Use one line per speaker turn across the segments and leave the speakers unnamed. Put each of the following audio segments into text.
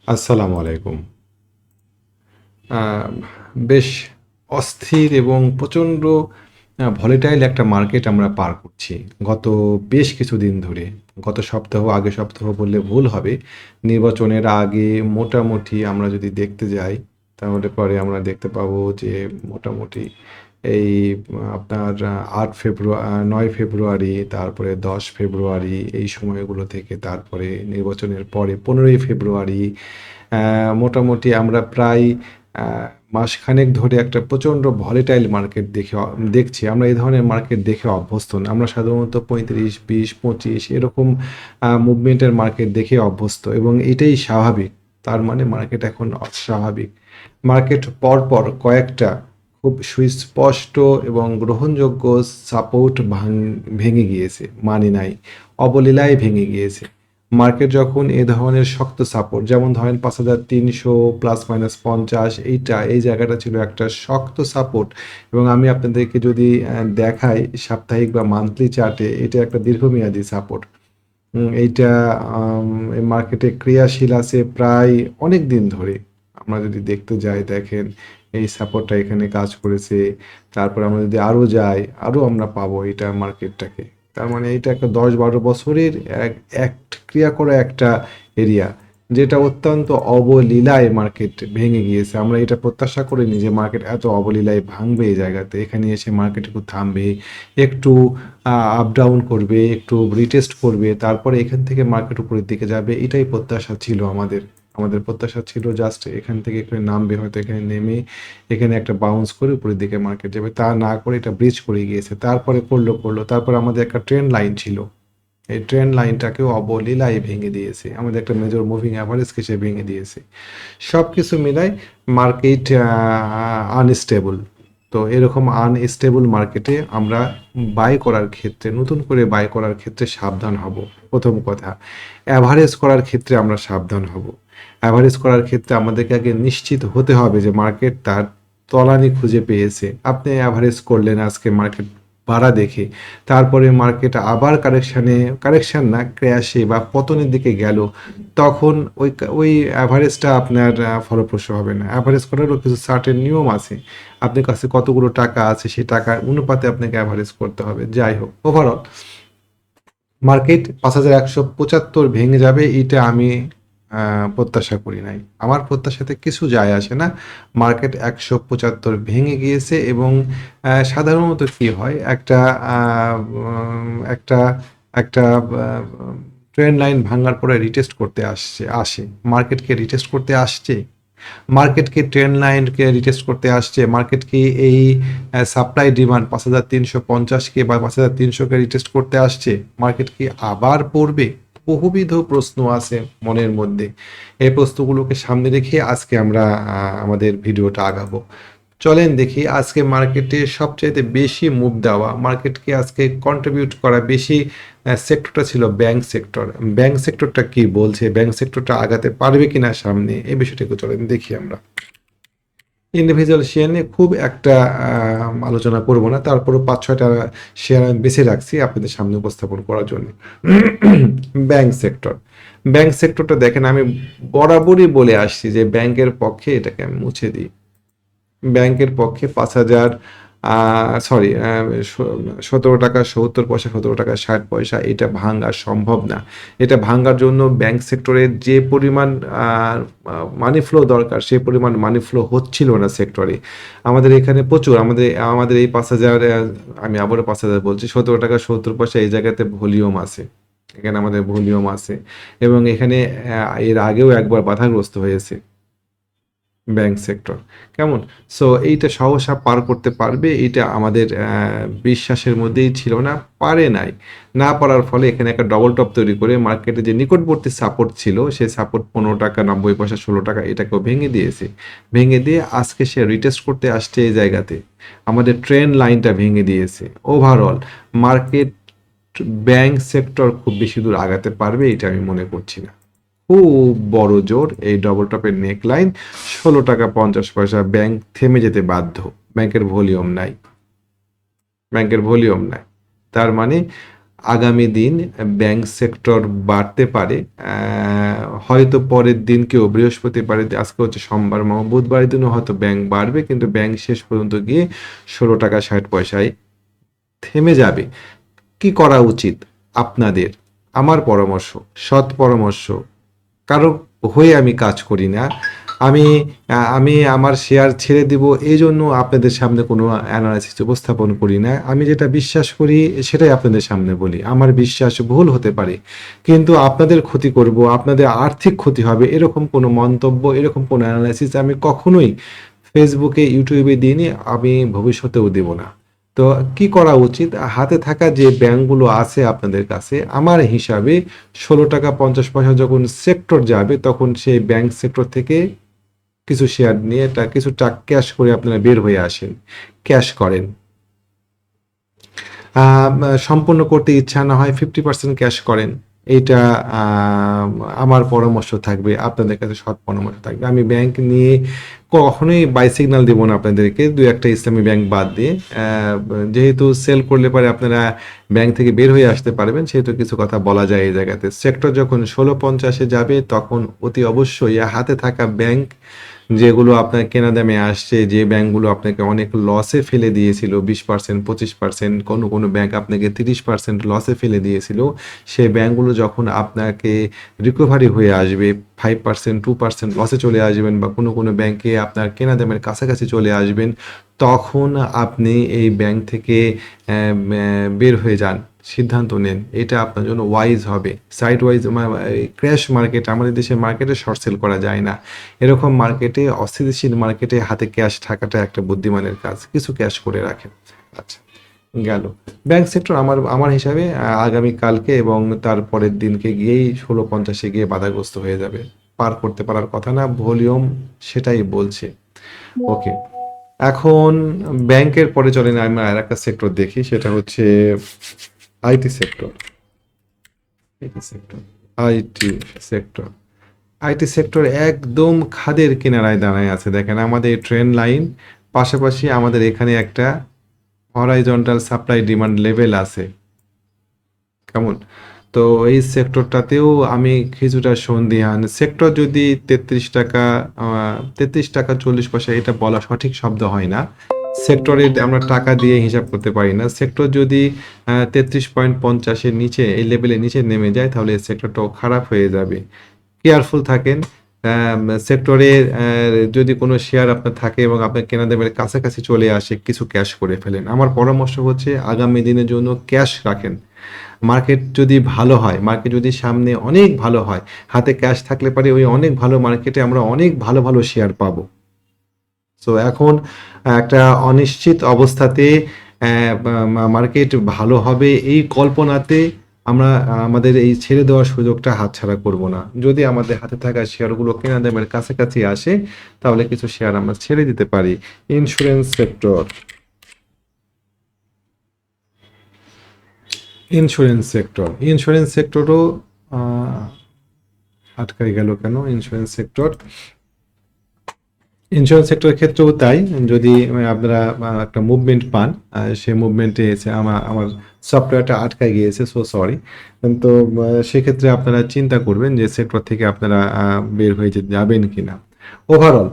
আসসালামু আলাইকুম। আ বেশ অস্থির এবং প্রচণ্ড ভোলাটাইল একটা মার্কেট আমরা পার করছি। গত বেশ কিছুদিন ধরে। গত সপ্তাহ, আগের সপ্তাহ বললে ভুল হবে। নির্বাচনের আগে মোটামুটি আমরা যদি দেখতে যাই, তাহলে পরে আমরা দেখতে পাবো যে মোটামুটি এই আপনার ৯ ফেব্রুয়ারি, তারপরে ১০ ফেব্রুয়ারি এই সময়গুলো থেকে তারপরে নির্বাচনের পরে ১৫ই ফেব্রুয়ারি মোটামুটি আমরা প্রায় আ মাসখানেক ধরে একটা প্রচণ্ড ভলাটাইল মার্কেট দেখছি। আমরা এই ধরনের মার্কেট দেখে অভ্যস্ত না। আমরা সাধারণত ৩৫, ২০, ২৫ এরকম মুভমেন্টের মার্কেট দেখে অভ্যস্ত এবং এটাই স্বাভাবিক। তার মানে মার্কেট এখন অস্বাভাবিক। মার্কেট পরপর কয়েকটা খুব সুস্পষ্ট এবং গ্রহণযোগ্য সাপোর্ট ভেঙে গিয়েছে। মানে নাই। অবলীলায় ভেঙে গিয়েছে। মার্কেট যখন এ ধরনের শক্ত সাপোর্ট যেমন ধরেন ৫,৩০০ প্লাস মাইনাস ৫০ এই জায়গাটা ছিল একটা শক্ত সাপোর্ট এবং আমি আপনাদেরকে যদি দেখাই সাপ্তাহিক বা মান্থলি চার্টে এটা একটা দীর্ঘমেয়াদী সাপোর্ট। এইটা এই মার্কেটে ক্রিয়াশীল আছে প্রায় অনেক দিন ধরে। আমরা যদি দেখতে যাই দেখেন এই সাপোর্টটা এখানে কাজ করেছে। তারপর আমরা যদি আরো যাই, আরো আমরা পাবো এটা মার্কেটটাকে। তার মানে এটা একটা ১০-১২ বছরের এক ক্রিয়া করা একটা এরিয়া। যেটা অত্যন্ত অবলীলায় মার্কেট ভেঙে গিয়েছে। আমরা এটা প্রত্যাশা করিনি যে মার্কেট এত অবলীলায় ভাঙবে এই জায়গাতে। এখানে এসে মার্কেট একটু থামবে, একটু আপ ডাউন করবে, একটু রিটেস্ট করবে। তারপরে এখান থেকে মার্কেট উপরের দিকে যাবে। এটাই প্রত্যাশা ছিল আমাদের। আমাদের প্রত্যাশা ছিল জাস্ট এখান থেকে এখানে নামবে হয়তো এখানে নেমে এখানে একটা বাউন্স করে উপরের দিকে মার্কেট যাবে। তা না করে এটা ব্রিজ করে গিয়েছে। তারপরে করলো। তারপরে আমাদের একটা ট্রেন্ড লাইন ছিল। এই ট্রেন্ড লাইনটাকেও অবলীলায় ভেঙে দিয়েছে। আমাদের একটা মেজর মুভিং এভারেজকে সে ভেঙে দিয়েছে। সবকিছু মিলায় মার্কেট আনস্টেবল। তো এরকম আনস্টেবল মার্কেটে আমরা বাই করার ক্ষেত্রে নতুন করে বাই করার ক্ষেত্রে সাবধান হব। প্রথম কথা। এভারেজ করার ক্ষেত্রে আমরা সাবধান হব। এভারেজ করার ক্ষেত্রে আমাদেরকে আগে নিশ্চিত হতে হবে যে মার্কেট তার তলানি খুঁজে পেয়েছে। আপনি এভারেজ করলেন আজকে মার্কেট বাড়া দেখে। তারপরে মার্কেট আবার কারেকশন না ক্র্যাশে বা পতনের দিকে গেল। তখন ওই এভারেজটা আপনার ফলপ্রসূ হবে না। এভারেজ করারও কিছু সার্টেন নিয়ম আছে। আপনার কাছে কতগুলো টাকা আছে সেই টাকার অনুপাতে আপনাকে এভারেজ করতে হবে। যাই হোক, ওভারঅল মার্কেট ৫,১৭৫ ভেঙে যাবে এটা আমি প্রত্যাশা করি নাই। আমার প্রত্যাশাতে কিছু যায় আসে না। মার্কেট ১৭৫ ভেঙে গিয়েছে এবং সাধারণত কি হয় একটা আ একটা একটা আ ট্রেন্ড লাইন ভাঙার পরে রিটেস্ট করতে আসে। মার্কেটকে রিটেস্ট করতে আসছে। মার্কেট কি ট্রেন্ড লাইনকে রিটেস্ট করতে আসছে? মার্কেট কি এই সাপ্লাই ডিমান্ড ৫,৩৫০ কে বা ৫,৩০০ কে রিটেস্ট করতে আসছে? মার্কেট কি আবার পড়বে? বহুবিধ প্রশ্ন আছে মনের মধ্যে। এই প্রশ্নগুলোকে সামনে রেখে আজকে আমরা আমাদের ভিডিওটা আগাবো। চলেন দেখি আজকে মার্কেটে সবচাইতে বেশি মুভ দেওয়া, মার্কেটকে আজকে কন্ট্রিবিউট করা বেশি সেক্টরটা ছিল ব্যাংক সেক্টর। ব্যাংক সেক্টরটা কি বলছে? ব্যাংক সেক্টরটা আগাতে পারবে কিনা সামনে? এই বিষয়টাকে চলেন দেখি আমরা। ইন্ডিভিজুয়াল শেয়ার নিয়ে খুব একটা আলোচনা করব না। তারপরও ৫-৬ টা শেয়ার আমি বেছে রাখছি আপনাদের সামনে উপস্থাপন করার জন্য। Bank sector. ব্যাংক সেক্টরটা দেখেন আমি বরাবরই বলে আসছি যে ব্যাংকের পক্ষে এটাকে আমি মুছে দিই। ব্যাংকের পক্ষে ৫,০০০ সরি ১৭ টাকা ৭০ পয়সা ১৭ টাকা ৬০ পয়সা এটা ভাঙা সম্ভব না। এটা ভাঙার জন্য ব্যাংক সেক্টরে যে পরিমাণ আ আ মানি ফ্লো দরকার সে পরিমাণ মানি ফ্লো হচ্ছিল না সেক্টরে। আমাদের এখানে প্রচুর আমাদের এই ৫,০০০ আমি আবারও ৫,০০০ বলছি ১৭ টাকা ৭০ পয়সা এই জায়গাতে ভলিউম আছে। এখানে আমাদের ভলিউম আছে এবং এখানে এর আগেও একবার বাধাগ্রস্ত হয়েছে। Bank sector. কেমন? সো এইটা সহসা পার করতে পারবে এইটা আমাদের বিশ্বাসের মধ্যেই ছিল না, পারে নাই। না পারার ফলে এখানে একটা ডবল টপ তৈরি করে মার্কেটে যে নিকটবর্তী সাপোর্ট ছিল, সেই সাপোর্ট ৳১৫.৯০ ৳১৬ এটাকেও ভেঙে দিয়েছে। ভেঙে দিয়ে আজকে সে রিটেস্ট করতে আসছে এই জায়গাতে। আমাদের ট্রেন্ড লাইনটা ভেঙে দিয়েছে। ওভারঅল মার্কেট ব্যাংক সেক্টর খুব বেশি দূর আগাতে পারবে এটা আমি মনে করছি না। খুব বড় জোর এই ডবল টপের নেকলাইন ১৬ টাকা ৫০ পয়সা ব্যাংক থেমে যেতে বাধ্য। ব্যাংকের ভলিউম নাই। ব্যাংকের ভলিউম নাই। তার মানে আগামী দিন ব্যাংক সেক্টর বাড়তে পারে। হয়তো পরের দিনকেও বৃহস্পতিবারে, আজকে হচ্ছে সোমবার, বুধবারের দিনও হয়তো ব্যাংক বাড়বে, কিন্তু ব্যাংক শেষ পর্যন্ত গিয়ে 16 টাকা 60 পয়সায় থেমে যাবে। কি করা উচিত আপনাদের? আমার পরামর্শ, সৎ পরামর্শ, কারো হয়ে আমি কাজ করি না। আমি আমি আমার শেয়ার ছেড়ে দিব এই জন্য আপনাদের সামনে কোনো অ্যানালাইসিস উপস্থাপন করি না। আমি যেটা বিশ্বাস করি সেটাই আপনাদের সামনে বলি। আমার বিশ্বাস ভুল হতে পারে, কিন্তু আপনাদের ক্ষতি করব, আপনাদের আর্থিক ক্ষতি হবে এরকম কোনো মন্তব্য, এরকম কোনো অ্যানালাইসিস আমি কখনোই ফেসবুকে, ইউটিউবে দিইনি, আমি ভবিষ্যতেও দেব না। তো কি করা উচিত? হাতে থাকা যে ব্যাংকগুলো আছে আপনাদের কাছে, আমার হিসাবে 16 টাকা 50 পয়সা যখন সেক্টর যাবে, তখন সেই ব্যাংক সেক্টর থেকে কিছু শেয়ার নিয়ে কিছু টাকা ক্যাশ করে আপনারা বের হয়ে আসেন, ক্যাশ করেন। সম্পূর্ণ করতে ইচ্ছা না হয় 50% ক্যাশ করেন। এইটা আমার পরামর্শ থাকবে, আপনাদের কাছে সৎ পরামর্শ থাকবে। আমি ব্যাংক নিয়ে কখনোই বাই সিগন্যাল দেবো না আপনাদেরকে, দুই একটা ইসলামী ব্যাংক বাদ দিয়ে। যেহেতু সেল করলে পরে আপনারা ব্যাংক থেকে বের হয়ে আসতে পারবেন, সেহেতু কিছু কথা বলা যায় এই জায়গাতে। সেক্টর যখন 16.50-এ যাবে, তখন অতি অবশ্যই হাতে থাকা ব্যাংক যেগুলো আপনার কেনা দামে আসছে, যে ব্যাংকগুলো আপনাকে অনেক লসে ফেলে দিয়েছিল, 20% 25%, কোনো কোনো ব্যাংক আপনাকে 30% লসে ফেলে দিয়েছিল, সেই ব্যাংকগুলো যখন আপনাকে রিকভারি হয়ে আসবে, 5% 2% লসে চলে আসবেন, বা কোনো কোনো ব্যাংকে আপনার কেনা দামের কাছাকাছি চলে আসবেন, তখন আপনি এই ব্যাংক থেকে বের হয়ে যান, সিদ্ধান্ত নেন। এটা আপনার জন্য ওয়াইজ হবে। সাইড ওয়াইজ ক্র্যাশ মার্কেট, আমাদের দেশের মার্কেটে শর্ট সেল করা যায় না। এরকম মার্কেটে, অস্থিতিশীল মার্কেটে হাতে ক্যাশ থাকাটা একটা বুদ্ধিমানের কাজ। কিছু ক্যাশ করে রাখেন। আচ্ছা, গেল ব্যাংক সেক্টর। আমার আমার হিসাবে আগামী কালকে এবং তার পরের দিনকে গিয়েই 16.50-এ গিয়ে বাধাগ্রস্ত হয়ে যাবে। পার করতে পারার কথা না, ভলিউম সেটাই বলছে। ওকে, এখন ব্যাংকের পরে চলেন আমরা আর একটা সেক্টর দেখি, সেটা হচ্ছে IT sector. IT sector IT sector IT sector একদম খাদের কিনারায় দাঁড়ায় আছে। দেখেন আমাদের ট্রেন লাইন, পাশাপাশি আমাদের এখানে একটা হরাইজন্টাল সাপ্লাই ডিমান্ড লেভেল আছে। কেমন? তো এই সেক্টরটাতেও আমি কিছুটা সন্দিহান। সেক্টর যদি 33 টাকা, 33 টাকা 40 পয়সা, এটা বলা সঠিক শব্দ হয় না। সেক্টরে আমরা টাকা দিয়ে হিসাব করতে পারি না। সেক্টর যদি 33.50-এর নিচে, এই লেভেলের নিচে নেমে যায়, তাহলে এই সেক্টরটাও খারাপ হয়ে যাবে। কেয়ারফুল থাকেন। সেক্টরে যদি কোনো শেয়ার আপনার থাকে এবং আপনার কেনা দামের কাছাকাছি চলে আসে, কিছু ক্যাশ করে ফেলেন। আমার পরামর্শ হচ্ছে আগামী দিনের জন্য ক্যাশ রাখেন। মার্কেট যদি ভালো হয়, মার্কেট যদি সামনে অনেক ভালো হয়, হাতে ক্যাশ থাকলে পারে ওই অনেক ভালো মার্কেটে আমরা অনেক ভালো ভালো শেয়ার পাবো। সো এখন একটা অনিশ্চিত অবস্থাতে মার্কেট ভালো হবে এই কল্পনাতে আমরা আমাদের এই ছেড়ে দেওয়ার সুযোগটা হাতছাড়া করব না। যদি আমাদের হাতে থাকা শেয়ারগুলো কেনা দামের কাছাকাছি আসে, তাহলে কিছু শেয়ার আমরা ছেড়ে দিতে পারি। ইন্স্যুরেন্স সেক্টর, ইন্স্যুরেন্স সেক্টরও আটকাই গেল কেন? ইন্স্যুরেন্স সেক্টরের ক্ষেত্রেও তাই। যদি আপনারা একটা মুভমেন্ট পান, সেই মুভমেন্টে এসে আমার সফটওয়্যারটা আটকায় গিয়েছে, সো সরি। তো সেক্ষেত্রে আপনারা চিন্তা করবেন যে সেক্টর থেকে আপনারা বের হয়ে যাবেন কিনা। ওভারঅল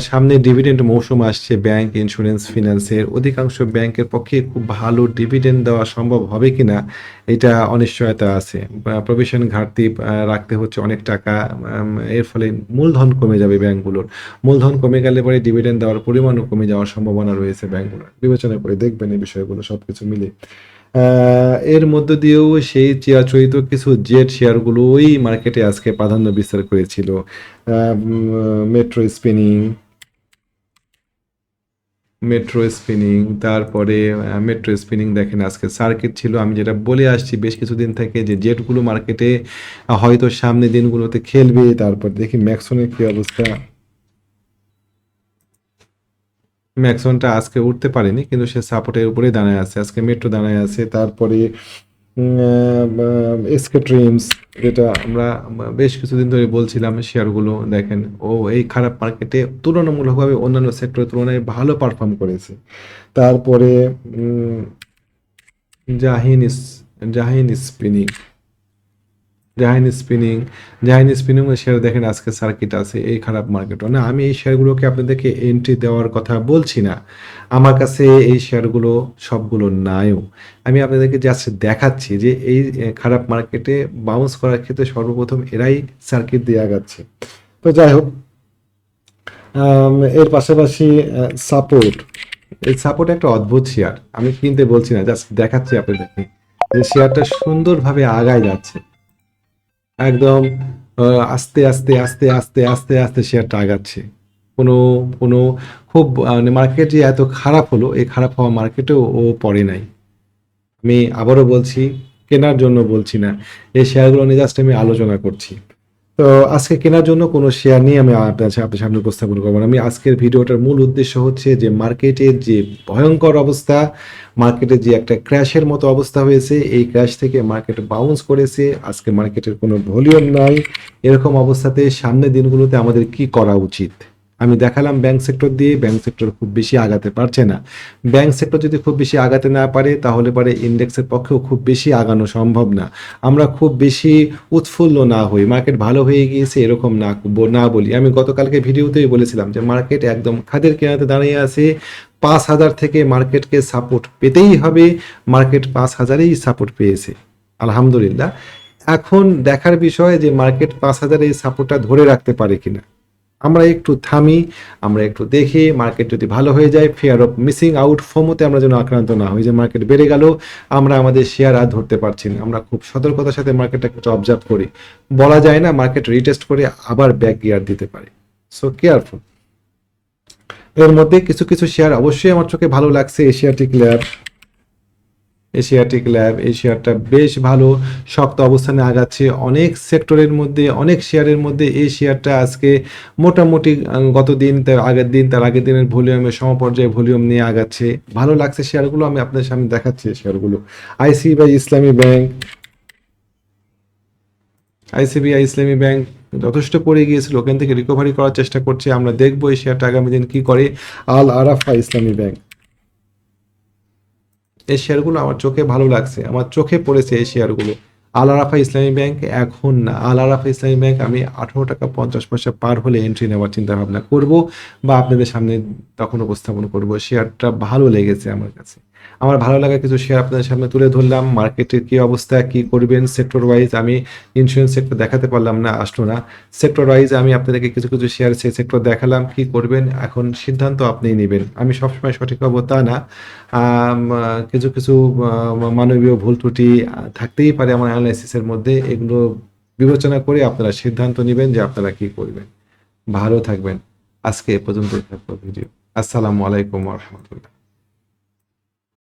সামনে ডিভিডেন্ড মৌসুম আসছে। ব্যাংক, ইন্স্যুরেন্স, ফিন্যান্সের অধিকাংশ ব্যাংকের পক্ষে খুব ভালো ডিভিডেন্ড দেওয়া সম্ভব হবে কিনা, এটা অনিশ্চয়তা আছে। প্রভিশন ঘাটতি রাখতে হচ্ছে অনেক টাকা। এর ফলে মূলধন কমে যাবে ব্যাংকগুলোর। মূলধন কমে গেলে পরে ডিভিডেন্ড দেওয়ার পরিমাণও কমে যাওয়ার সম্ভাবনা রয়েছে ব্যাংকগুলোর। বিবেচনা করে দেখবেন এই বিষয়গুলো সবকিছু মিলে। এর মধ্য দিয়েও সেই চিরাচরিত কিছু জেট শেয়ারগুলোই মার্কেটে আজকে প্রাধান্য বিস্তার করেছিল। মেট্রো স্পিনিং, তারপরে মেট্রো স্পিনিং দেখেন আজকে সার্কিট ছিল। আমি যেটা বলে আসছি বেশ কিছুদিন থেকে, যে জেটগুলো মার্কেটে হয়তো সামনে দিনগুলোতে খেলবে। তারপর দেখি ম্যাক্সনের কি অবস্থা। ম্যাক্সনটা আজকে উঠতে পারেনি, কিন্তু সে সাপোর্টের উপরেই দাঁড়ায় আছে। আজকে মেট্রো দাঁড়ায় আছে। তারপরে এসকে ট্রিমস, যেটা আমরা বেশ কিছুদিন ধরে বলছিলাম, শেয়ারগুলো দেখেন ও এই খারাপ মার্কেটে তুলনামূলকভাবে অন্যান্য সেক্টরের তুলনায় ভালো পারফর্ম করেছে। তারপরে Jahin Jahin spinning, Jahin spinning, Jahin spinning এর শেয়ার দেখেন আজকে সার্কিট আছে এই খারাপ মার্কেট। না আমি এই শেয়ারগুলোকে আপনাদেরকে এন্ট্রি দেওয়ার কথা বলছি না, আমার কাছে এই শেয়ারগুলো সবগুলো নাইও। আমি আপনাদেরকে জাস্ট দেখাচ্ছি যে এই খারাপ মার্কেটে বাউন্স করার ক্ষেত্রে সর্বপ্রথম এরাই সার্কিট দিয়ে আগাচ্ছে। তো যাই হোক, এর পাশাপাশি সাপোর্ট, এই সাপোর্ট একটা অদ্ভুত শেয়ার, আমি কিনতে বলছি না, জাস্ট দেখাচ্ছি আপনাদেরকে যে শেয়ারটা সুন্দরভাবে আগায় যাচ্ছে একদম আস্তে আস্তে আস্তে আস্তে আস্তে আস্তে শেয়ারটা আগাচ্ছে। কোনো কোনো খুব মানে মার্কেট যে এত খারাপ হলো, এই খারাপ হওয়া মার্কেটেও ও পড়ে নাই। আমি আবারও বলছি, কেনার জন্য বলছি না, এই শেয়ারগুলো নিয়ে জাস্ট আমি আলোচনা করছি। তো আজকে কেনার জন্য কোনো শেয়ার নিয়ে আমি আপনার সামনে উপস্থাপন করবো না। আমি আজকের ভিডিওটার মূল উদ্দেশ্য হচ্ছে যে মার্কেটের যে ভয়ঙ্কর অবস্থা, মার্কেটের যে একটা ক্র্যাশের মতো অবস্থা হয়েছে, এই ক্র্যাশ থেকে মার্কেট বাউন্স করেছে, আজকে মার্কেটের কোনো ভলিউম নাই, এরকম অবস্থাতে সামনের দিনগুলোতে আমাদের কি করা উচিত। আমি দেখালাম ব্যাংক সেক্টর দিয়ে, ব্যাংক সেক্টর খুব বেশি আগাতে পারছে না। ব্যাংক সেক্টর যদি খুব বেশি আগাতে না পারে তাহলে পরে ইন্ডেক্সের পক্ষেও খুব বেশি আগানো সম্ভব না। আমরা খুব বেশি উৎফুল্ল না হই, মার্কেট ভালো হয়ে গিয়েছে এরকম না বলি। আমি গতকালকে ভিডিওতেই বলেছিলাম যে মার্কেট একদম খাদের কিনারাতে দাঁড়িয়ে আছে, 5,000 থেকে মার্কেটকে সাপোর্ট পেতেই হবে, মার্কেট 5,000-এই সাপোর্ট পেয়েছে আলহামদুলিল্লাহ। এখন দেখার বিষয় যে মার্কেট 5,000 এই সাপোর্টটা ধরে রাখতে পারে কিনা। আমরা একটু থামি, আমরা একটু দেখি, মার্কেট যদি ভালো হয়ে যায়, ফিয়ার অফ মিসিং আউট, ফোমোতে আমরা যেন আক্রান্ত না হই যে মার্কেট বেড়ে গেল, আমরা আমাদের শেয়ার আর ধরতে পারছি না। আমরা খুব সতর্কতার সাথে মার্কেটটাকে একটু অবজার্ভ করি, বলা যায় না মার্কেট রিটেস্ট করে আবার ব্যাক গিয়ার দিতে পারে। So careful. এর মধ্যে কিছু কিছু শেয়ার অবশ্যই আমার চোখে ভালো লাগছে। এশিয়াটিক ল্যাব, এশিয়াটিক ল্যাব এই শেয়ারটা বেশ ভালো শক্ত অবস্থানে আগাচ্ছে অনেক সেক্টরের মধ্যে, অনেক শেয়ারের মধ্যে এই শেয়ারটা আজকে মোটামুটি গত দিন, তার আগের দিন, তার আগের দিনের ভলিউমের সমপর্যায়ে ভলিউম নিয়ে আগাচ্ছে, ভালো লাগছে শেয়ারগুলো। আমি আপনাদের সামনে দেখাচ্ছি শেয়ারগুলো। আইসিবিআই ইসলামী ব্যাংক, আইসিবিআই ইসলামী ব্যাংক যথেষ্ট পড়ে গিয়েছিল, ওখান থেকে রিকভারি করার চেষ্টা করছে, আমরা দেখবো এই শেয়ারটা আগামী দিন কি করে। আল আরাফা ইসলামী ব্যাংক, এই শেয়ারগুলো আমার চোখে ভালো লাগছে, আমার চোখে পড়েছে এই শেয়ারগুলো। আল আরাফা ইসলামী ব্যাংক এখন না, আল আরাফা ইসলামী ব্যাংক আমি 18 টাকা 50 পয়সা পার হলে এন্ট্রি নেওয়ার চিন্তা ভাবনা করব বা আপনাদের সামনে তখন উপস্থাপন করব। শেয়ারটা ভালো লেগেছে আমার কাছে, আমার ভালো লাগা কিছু শেয়ার আপনাদের সামনে তুলে ধরলাম। মার্কেটের কি অবস্থা, কি করবেন সেক্টর ওয়াইজ, আমি ইন্স্যুরেন্স সেক্টর দেখাতে পারলাম না, আসলো না। সেক্টর ওয়াইজ আমি আপনাদেরকে কিছু কিছু শেয়ার সেই সেক্টর দেখালাম, কি করবেন এখন সিদ্ধান্ত আপনিই নেবেন। আমি সবসময় সঠিক হবো তা না, কিছু কিছু মানবীয় ভুল ত্রুটি থাকতেই পারে আমার অ্যানালাইসিসের মধ্যে, এগুলো বিবেচনা করে আপনারা সিদ্ধান্ত নেবেন যে আপনারা কি করবেন। ভালো থাকবেন। আজকে এ পর্যন্ত থাকবো ভিডিও। আসসালামু আলাইকুম ওয়া রাহমাতুল্লাহ।